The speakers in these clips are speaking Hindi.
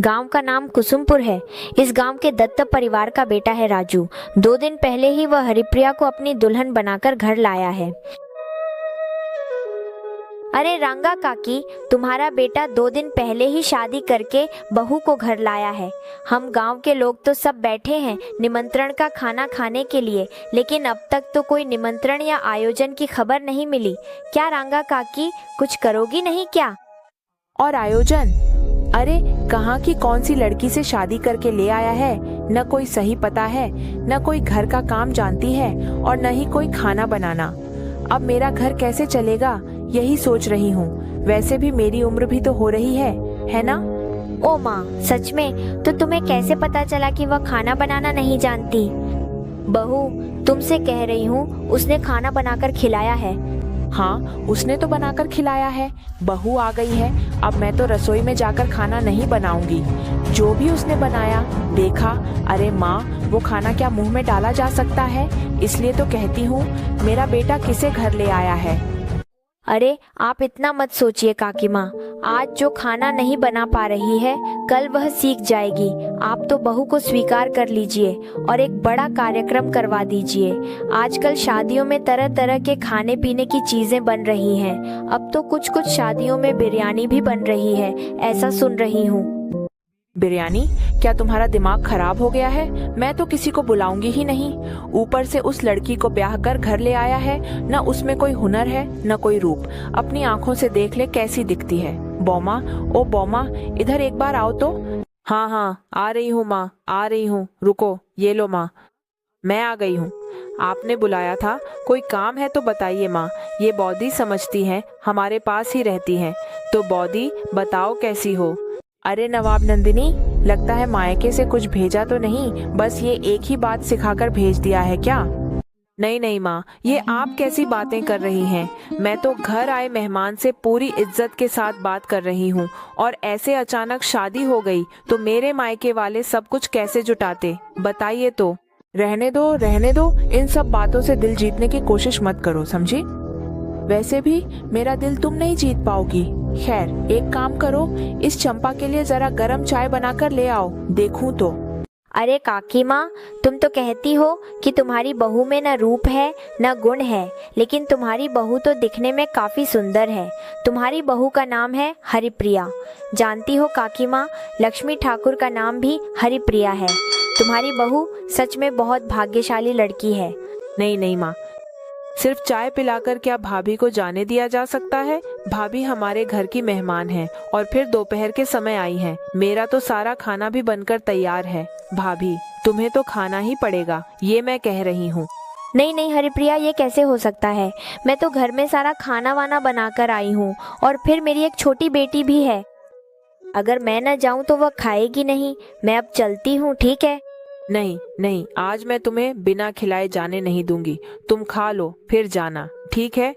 गांव का नाम कुसुमपुर है। इस गांव के दत्त परिवार का बेटा है राजू। 2 दिन पहले ही वह हरिप्रिया को अपनी दुल्हन बनाकर घर लाया है। अरे रंगा काकी, तुम्हारा बेटा 2 दिन पहले ही शादी करके बहू को घर लाया है। हम गांव के लोग तो सब बैठे हैं निमंत्रण का खाना खाने के लिए, लेकिन अब तक तो कोई निमंत्रण या आयोजन की खबर नहीं मिली। क्या रंगा काकी, कुछ करोगी नहीं क्या? और आयोजन? अरे कहाँ की कौन सी लड़की से शादी करके ले आया है? न कोई सही पता है, न कोई घर का काम जानती है और न ही कोई खाना बनाना। अब मेरा घर कैसे चलेगा, यही सोच रही हूँ। वैसे भी मेरी उम्र भी तो हो रही है ना? ओ माँ, सच में? तो तुम्हें कैसे पता चला कि वह खाना बनाना नहीं जानती? बहू, तुमसे कह रही हूँ, उसने खाना बनाकर खिलाया है। हाँ, उसने तो बनाकर खिलाया है। बहू आ गई है, अब मैं तो रसोई में जाकर खाना नहीं बनाऊंगी। जो भी उसने बनाया देखा। अरे माँ, वो खाना क्या मुंह में डाला जा सकता है? इसलिए तो कहती हूँ, मेरा बेटा किसे घर ले आया है। अरे आप इतना मत सोचिए काकी माँ। आज जो खाना नहीं बना पा रही है, कल वह सीख जाएगी। आप तो बहू को स्वीकार कर लीजिए और एक बड़ा कार्यक्रम करवा दीजिए। आजकल शादियों में तरह तरह के खाने पीने की चीजें बन रही हैं। अब तो कुछ कुछ शादियों में बिरयानी भी बन रही है, ऐसा सुन रही हूँ। बिरयानी? क्या तुम्हारा दिमाग खराब हो गया है? मैं तो किसी को बुलाऊंगी ही नहीं। ऊपर से उस लड़की को ब्याह कर घर ले आया है। न उसमें कोई हुनर है, न कोई रूप। अपनी आंखों से देख ले कैसी दिखती है। बौमा, ओ बौमा, इधर एक बार आओ तो। हाँ हाँ, आ रही हूँ माँ, आ रही हूँ। रुको, ये लो माँ, मैं आ गई हूँ। आपने बुलाया था? कोई काम है तो बताइए माँ। ये बौदी समझती हैं, हमारे पास ही रहती हैं। तो बौदी बताओ, कैसी हो? अरे नवाब नंदिनी, लगता है मायके से कुछ भेजा तो नहीं, बस ये एक ही बात सिखाकर भेज दिया है क्या? नहीं नहीं माँ, ये आप कैसी बातें कर रही हैं? मैं तो घर आए मेहमान से पूरी इज्जत के साथ बात कर रही हूँ, और ऐसे अचानक शादी हो गई तो मेरे मायके वाले सब कुछ कैसे जुटाते, बताइए तो। रहने दो रहने दो, इन सब बातों से दिल जीतने की कोशिश मत करो, समझी? वैसे भी मेरा दिल तुम नहीं जीत पाओगी। खैर, एक काम करो, इस चंपा के लिए जरा गरम चाय बनाकर ले आओ, देखूं तो। अरे काकी माँ, तुम तो कहती हो कि तुम्हारी बहू में न रूप है न गुण है, लेकिन तुम्हारी बहू तो दिखने में काफी सुंदर है। तुम्हारी बहू का नाम है हरिप्रिया। जानती हो काकी माँ, लक्ष्मी ठाकुर का नाम भी हरिप्रिया है। तुम्हारी बहू सच में बहुत भाग्यशाली लड़की है। नहीं नहीं माँ, सिर्फ चाय पिलाकर क्या भाभी को जाने दिया जा सकता है? भाभी हमारे घर की मेहमान है, और फिर दोपहर के समय आई है। मेरा तो सारा खाना भी बनकर तैयार है। भाभी, तुम्हें तो खाना ही पड़ेगा, ये मैं कह रही हूँ। नहीं नहीं हरिप्रिया, ये कैसे हो सकता है? मैं तो घर में सारा खाना वाना बनाकर आई हूँ, और फिर मेरी एक छोटी बेटी भी है। अगर मैं न जाऊँ तो वह खाएगी नहीं। मैं अब चलती हूँ, ठीक है? नहीं नहीं, आज मैं तुम्हें बिना खिलाए जाने नहीं दूंगी। तुम खा लो फिर जाना, ठीक है?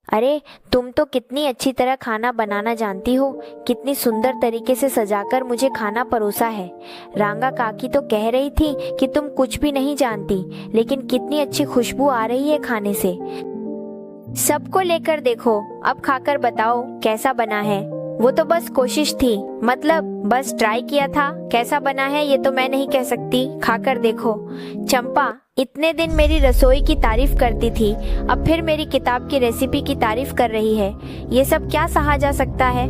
अरे तुम तो कितनी अच्छी तरह खाना बनाना जानती हो। कितनी सुंदर तरीके से सजाकर मुझे खाना परोसा है। रांगा काकी तो कह रही थी कि तुम कुछ भी नहीं जानती, लेकिन कितनी अच्छी खुशबू आ रही है खाने से। सबको लेकर देखो, अब खाकर बताओ कैसा बना है। वो तो बस कोशिश थी, मतलब बस ट्राई किया था। कैसा बना है ये तो मैं नहीं कह सकती, खाकर देखो। चंपा इतने दिन मेरी रसोई की तारीफ करती थी, अब फिर मेरी किताब की रेसिपी की तारीफ कर रही है। ये सब क्या सहा जा सकता है?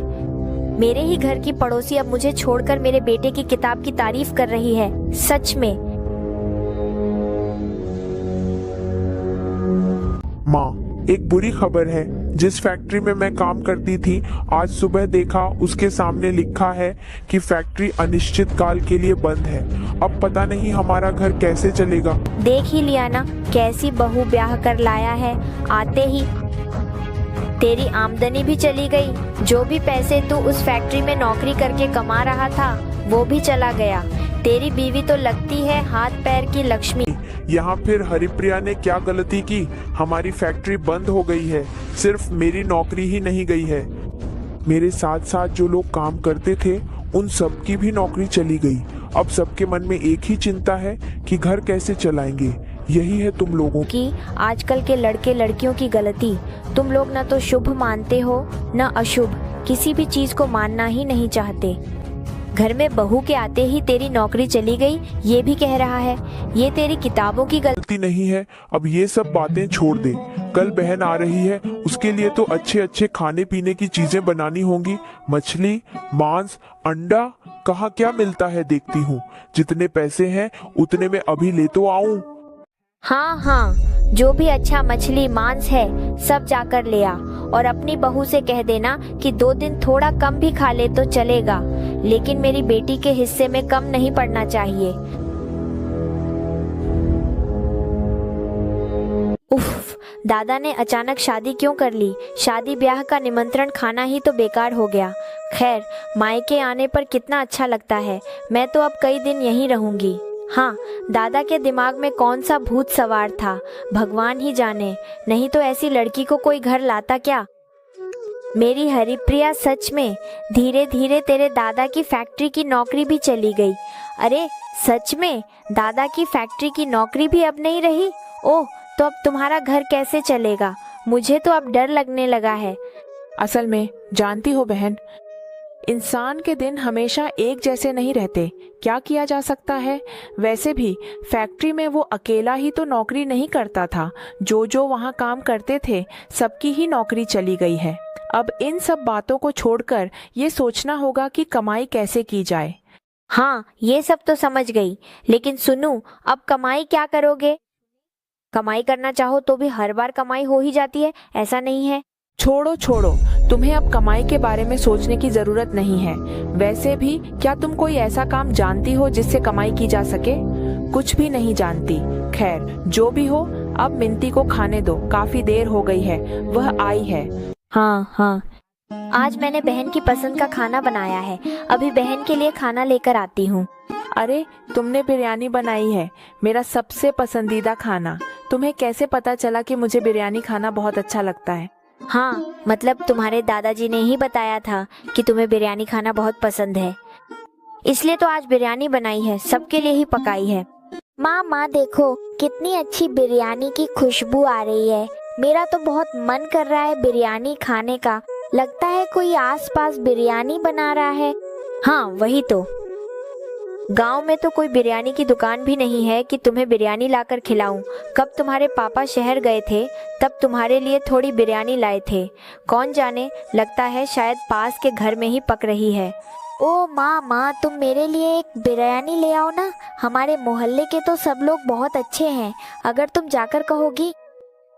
मेरे ही घर की पड़ोसी अब मुझे छोड़कर मेरे बेटे की किताब की तारीफ कर रही है। सच में। माँ, एक बुरी खबर है। जिस फैक्ट्री में मैं काम करती थी, आज सुबह देखा उसके सामने लिखा है कि फैक्ट्री अनिश्चित काल के लिए बंद है। अब पता नहीं हमारा घर कैसे चलेगा। देख ही लिया ना, कैसी बहू ब्याह कर लाया है। आते ही तेरी आमदनी भी चली गई। जो भी पैसे तू उस फैक्ट्री में नौकरी करके कमा रहा था, वो भी चला गया। तेरी बीवी तो लगती है हाथ पैर की लक्ष्मी। यहाँ फिर हरिप्रिया ने क्या गलती की? हमारी फैक्ट्री बंद हो गई है। सिर्फ मेरी नौकरी ही नहीं गई है, मेरे साथ साथ जो लोग काम करते थे उन सब की भी नौकरी चली गई। अब सबके मन में एक ही चिंता है कि घर कैसे चलाएंगे। यही है तुम लोगों की आजकल के लड़के लड़कियों की गलती। तुम लोग न तो शुभ मानते हो न अशुभ, किसी भी चीज को मानना ही नहीं चाहते। घर में बहू के आते ही तेरी नौकरी चली गई ये भी कह रहा है। ये तेरी किताबों की गलती गलती नहीं है। अब ये सब बातें छोड़ दे। कल बहन आ रही है, उसके लिए तो अच्छे अच्छे खाने पीने की चीजें बनानी होंगी। मछली, मांस, अंडा, कहाँ क्या मिलता है देखती हूँ। जितने पैसे हैं उतने में अभी ले तो आऊं। हाँ हाँ, जो भी अच्छा मछली मांस है सब जाकर ले आ। और अपनी बहू से कह देना कि 2 दिन थोड़ा कम भी खा ले तो चलेगा, लेकिन मेरी बेटी के हिस्से में कम नहीं पड़ना चाहिए। उफ, दादा ने अचानक शादी क्यों कर ली? शादी ब्याह का निमंत्रण खाना ही तो बेकार हो गया। खैर, मायके आने पर कितना अच्छा लगता है। मैं तो अब कई दिन यहीं रहूंगी। हाँ, दादा के दिमाग में कौन सा भूत सवार था, भगवान ही जाने। नहीं तो ऐसी लड़की को कोई घर लाता क्या? मेरी हरिप्रिया, सच में धीरे धीरे तेरे दादा की फैक्ट्री की नौकरी भी चली गई। अरे सच में दादा की फैक्ट्री की नौकरी भी अब नहीं रही? ओह, तो अब तुम्हारा घर कैसे चलेगा? मुझे तो अब डर लगने लगा है। असल में जानती हो बहन, इंसान के दिन हमेशा एक जैसे नहीं रहते। क्या किया जा सकता है? वैसे भी फैक्ट्री में वो अकेला ही तो नौकरी नहीं करता था। जो वहाँ काम करते थे सबकी ही नौकरी चली गई है। अब इन सब बातों को छोड़कर ये सोचना होगा कि कमाई कैसे की जाए। हाँ, ये सब तो समझ गई, लेकिन सुनू, अब कमाई क्या करोगे? कमाई करना चाहो तो भी हर बार कमाई हो ही जाती है, ऐसा नहीं है। छोड़ो छोड़ो, तुम्हें अब कमाई के बारे में सोचने की जरूरत नहीं है। वैसे भी क्या तुम कोई ऐसा काम जानती हो जिससे कमाई की जा सके? कुछ भी नहीं जानती। खैर, जो भी हो, अब मिंती को खाने दो, काफी देर हो गई है, वह आई है। हाँ हाँ, आज मैंने बहन की पसंद का खाना बनाया है। अभी बहन के लिए खाना लेकर आती हूँ। अरे, तुमने बिरयानी बनाई है, मेरा सबसे पसंदीदा खाना। तुम्हें कैसे पता चला कि मुझे बिरयानी खाना बहुत अच्छा लगता है? हाँ, मतलब तुम्हारे दादाजी ने ही बताया था कि तुम्हें बिरयानी खाना बहुत पसंद है, इसलिए तो आज बिरयानी बनाई है, सबके लिए ही पकाई है। माँ देखो, कितनी अच्छी बिरयानी की खुशबू आ रही है। मेरा तो बहुत मन कर रहा है बिरयानी खाने का। लगता है कोई आसपास बिरयानी बना रहा है। हाँ, वही तो। गांव में तो कोई बिरयानी की दुकान भी नहीं है कि तुम्हें बिरयानी लाकर खिलाऊं। कब तुम्हारे पापा शहर गए थे तब तुम्हारे लिए थोड़ी बिरयानी लाए थे। कौन जाने, लगता है शायद पास के घर में ही पक रही है। ओ माँ, तुम मेरे लिए एक बिरयानी ले आओ ना। हमारे मोहल्ले के तो सब लोग बहुत अच्छे हैं। अगर तुम जाकर कहोगी,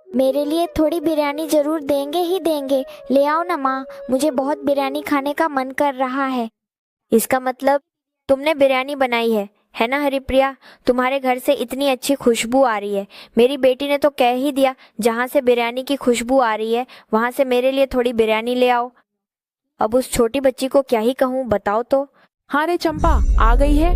मेरे लिए थोड़ी बिरयानी जरूर देंगे ही देंगे। ले आओ ना माँ, मुझे बहुत बिरयानी खाने का मन कर रहा है। इसका मतलब तुमने बिरयानी बनाई है ना हरिप्रिया? तुम्हारे घर से इतनी अच्छी खुशबू आ रही है। मेरी बेटी ने तो कह ही दिया, जहाँ से बिरयानी की खुशबू आ रही है वहाँ से मेरे लिए थोड़ी बिरयानी ले आओ। अब उस छोटी बच्ची को क्या ही कहूँ, बताओ तो। हाँ रे चंपा, आ गई है?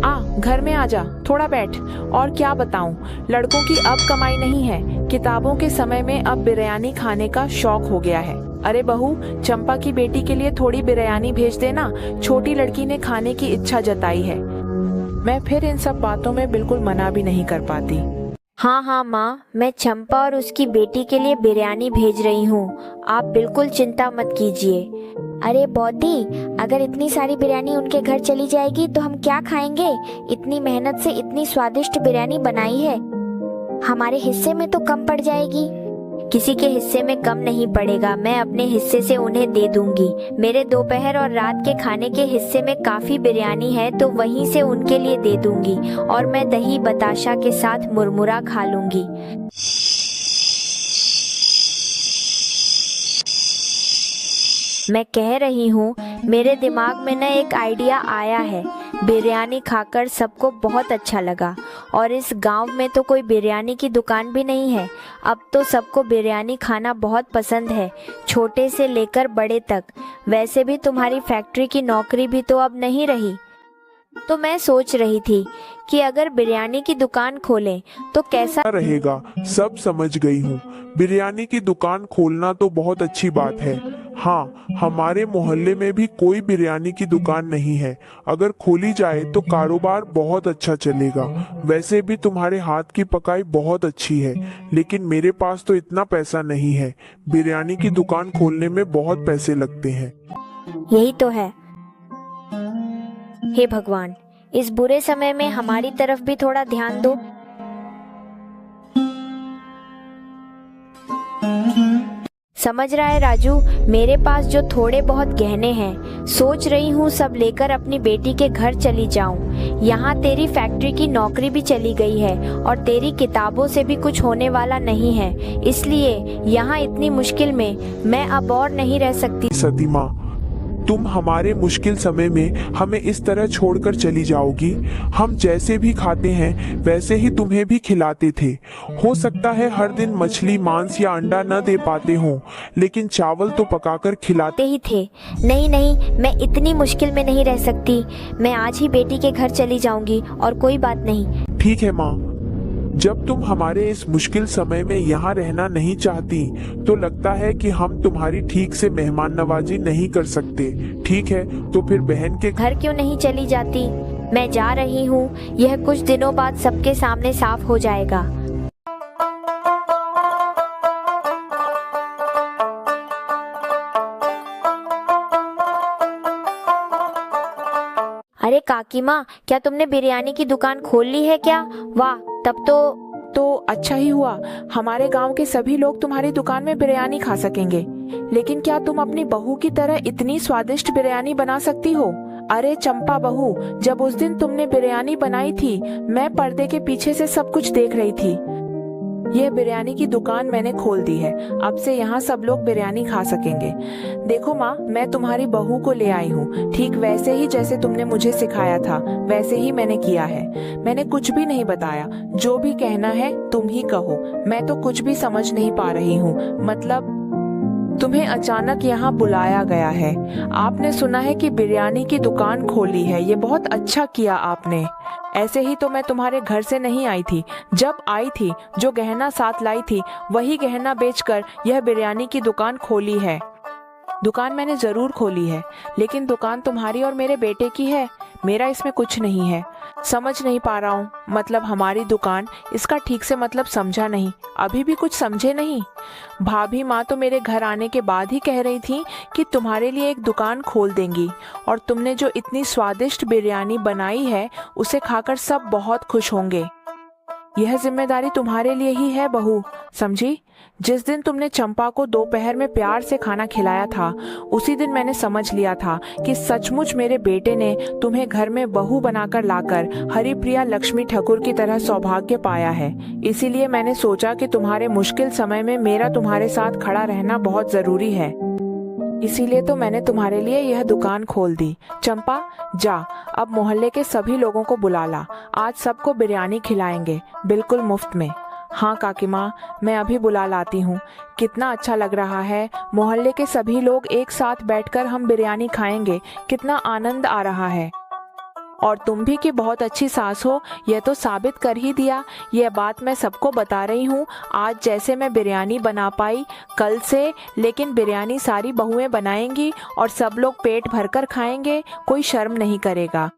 आ, घर में आ जा, थोड़ा बैठ। और क्या बताऊं, लड़कों की अब कमाई नहीं है। किताबों के समय में अब बिरयानी खाने का शौक हो गया है। अरे बहू, चंपा की बेटी के लिए थोड़ी बिरयानी भेज देना। छोटी लड़की ने खाने की इच्छा जताई है। मैं फिर इन सब बातों में बिल्कुल मना भी नहीं कर पाती। हाँ माँ, मैं चंपा और उसकी बेटी के लिए बिरयानी भेज रही हूँ। आप बिल्कुल चिंता मत कीजिए। अरे बॉडी, अगर इतनी सारी बिरयानी उनके घर चली जाएगी तो हम क्या खाएंगे? इतनी मेहनत से इतनी स्वादिष्ट बिरयानी बनाई है, हमारे हिस्से में तो कम पड़ जाएगी। किसी के हिस्से में कम नहीं पड़ेगा, मैं अपने हिस्से से उन्हें दे दूंगी। मेरे दोपहर और रात के खाने के हिस्से में काफी बिरयानी है तो वहीं से उनके लिए दे दूंगी, और मैं दही बताशा के साथ मुरमुरा खा लूंगी। मैं कह रही हूँ, मेरे दिमाग में न एक आइडिया आया है। बिरयानी खाकर सबको बहुत अच्छा लगा, और इस गांव में तो कोई बिरयानी की दुकान भी नहीं है। अब तो सबको बिरयानी खाना बहुत पसंद है, छोटे से लेकर बड़े तक। वैसे भी तुम्हारी फैक्ट्री की नौकरी भी तो अब नहीं रही, तो मैं सोच रही थी कि अगर बिरयानी की दुकान खोलें तो कैसा रहेगा। सब समझ गई हूँ। बिरयानी की दुकान खोलना तो बहुत अच्छी बात है। हाँ, हमारे मोहल्ले में भी कोई बिरयानी की दुकान नहीं है। अगर खोली जाए तो कारोबार बहुत अच्छा चलेगा। वैसे भी तुम्हारे हाथ की पकाई बहुत अच्छी है, लेकिन मेरे पास तो इतना पैसा नहीं है। बिरयानी की दुकान खोलने में बहुत पैसे लगते हैं। यही तो है। हे भगवान, इस बुरे समय में हमारी तरफ भी थोड़ा ध्यान दो। समझ रहा है राजू, मेरे पास जो थोड़े बहुत गहने हैं, सोच रही हूँ सब लेकर अपनी बेटी के घर चली जाऊँ। यहाँ तेरी फैक्ट्री की नौकरी भी चली गई है और तेरी किताबों से भी कुछ होने वाला नहीं है, इसलिए यहाँ इतनी मुश्किल में मैं अब और नहीं रह सकती। सती माँ, तुम हमारे मुश्किल समय में हमें इस तरह छोड़कर चली जाओगी। हम जैसे भी खाते हैं वैसे ही तुम्हें भी खिलाते थे। हो सकता है हर दिन मछली, मांस या अंडा न दे पाते हों, लेकिन चावल तो पकाकर खिलाते ही थे। नहीं नहीं, मैं इतनी मुश्किल में नहीं रह सकती। मैं आज ही बेटी के घर चली जाऊंगी और कोई बात नहीं। ठीक है माँ, जब तुम हमारे इस मुश्किल समय में यहाँ रहना नहीं चाहती तो लगता है कि हम तुम्हारी ठीक से मेहमान नवाजी नहीं कर सकते। ठीक है, तो फिर बहन के घर क्यों नहीं चली जाती? मैं जा रही हूँ, यह कुछ दिनों बाद सबके सामने साफ हो जाएगा। अरे काकी माँ, क्या तुमने बिरयानी की दुकान खोल ली है क्या? वाह, तब तो अच्छा ही हुआ। हमारे गांव के सभी लोग तुम्हारी दुकान में बिरयानी खा सकेंगे। लेकिन क्या तुम अपनी बहू की तरह इतनी स्वादिष्ट बिरयानी बना सकती हो? अरे चंपा बहू, जब उस दिन तुमने बिरयानी बनाई थी, मैं पर्दे के पीछे से सब कुछ देख रही थी। यह बिरयानी की दुकान मैंने खोल दी है। अब से यहाँ सब लोग बिरयानी खा सकेंगे। देखो माँ, मैं तुम्हारी बहू को ले आई हूँ। ठीक वैसे ही जैसे तुमने मुझे सिखाया था वैसे ही मैंने किया है। मैंने कुछ भी नहीं बताया। जो भी कहना है तुम ही कहो। मैं तो कुछ भी समझ नहीं पा रही हूँ। मतलब तुम्हें अचानक यहाँ बुलाया गया है। आपने सुना है कि बिरयानी की दुकान खोली है। ये बहुत अच्छा किया आपने। ऐसे ही तो मैं तुम्हारे घर से नहीं आई थी। जब आई थी, जो गहना साथ लाई थी वही गहना बेचकर यह बिरयानी की दुकान खोली है। दुकान मैंने जरूर खोली है, लेकिन दुकान तुम्हारी और मेरे बेटे की है। मेरा इसमें कुछ नहीं है। समझ नहीं पा रहा हूँ। मतलब हमारी दुकान, इसका ठीक से मतलब समझा नहीं। अभी भी कुछ समझे नहीं? भाभी माँ तो मेरे घर आने के बाद ही कह रही थी कि तुम्हारे लिए एक दुकान खोल देंगी, और तुमने जो इतनी स्वादिष्ट बिरयानी बनाई है उसे खाकर सब बहुत खुश होंगे। यह जिम्मेदारी तुम्हारे लिए ही है बहू, समझी? जिस दिन तुमने चंपा को दोपहर में प्यार से खाना खिलाया था, उसी दिन मैंने समझ लिया था कि सचमुच मेरे बेटे ने तुम्हें घर में बहू बनाकर लाकर हरिप्रिया लक्ष्मी ठाकुर की तरह सौभाग्य पाया है। इसीलिए मैंने सोचा कि तुम्हारे मुश्किल समय में मेरा तुम्हारे साथ खड़ा रहना बहुत जरूरी है। इसीलिए तो मैंने तुम्हारे लिए यह दुकान खोल दी। चंपा, जा अब मोहल्ले के सभी लोगों को बुला ला। आज सबको बिरयानी खिलाएंगे, बिल्कुल मुफ्त में। हाँ काकी माँ, मैं अभी बुला लाती हूँ। कितना अच्छा लग रहा है। मोहल्ले के सभी लोग एक साथ बैठकर हम बिरयानी खाएंगे। कितना आनंद आ रहा है। और तुम भी कि बहुत अच्छी सास हो, यह तो साबित कर ही दिया। यह बात मैं सबको बता रही हूँ। आज जैसे मैं बिरयानी बना पाई, कल से लेकिन बिरयानी सारी बहुएं बनाएंगी और सब लोग पेट भरकर खाएंगे। कोई शर्म नहीं करेगा।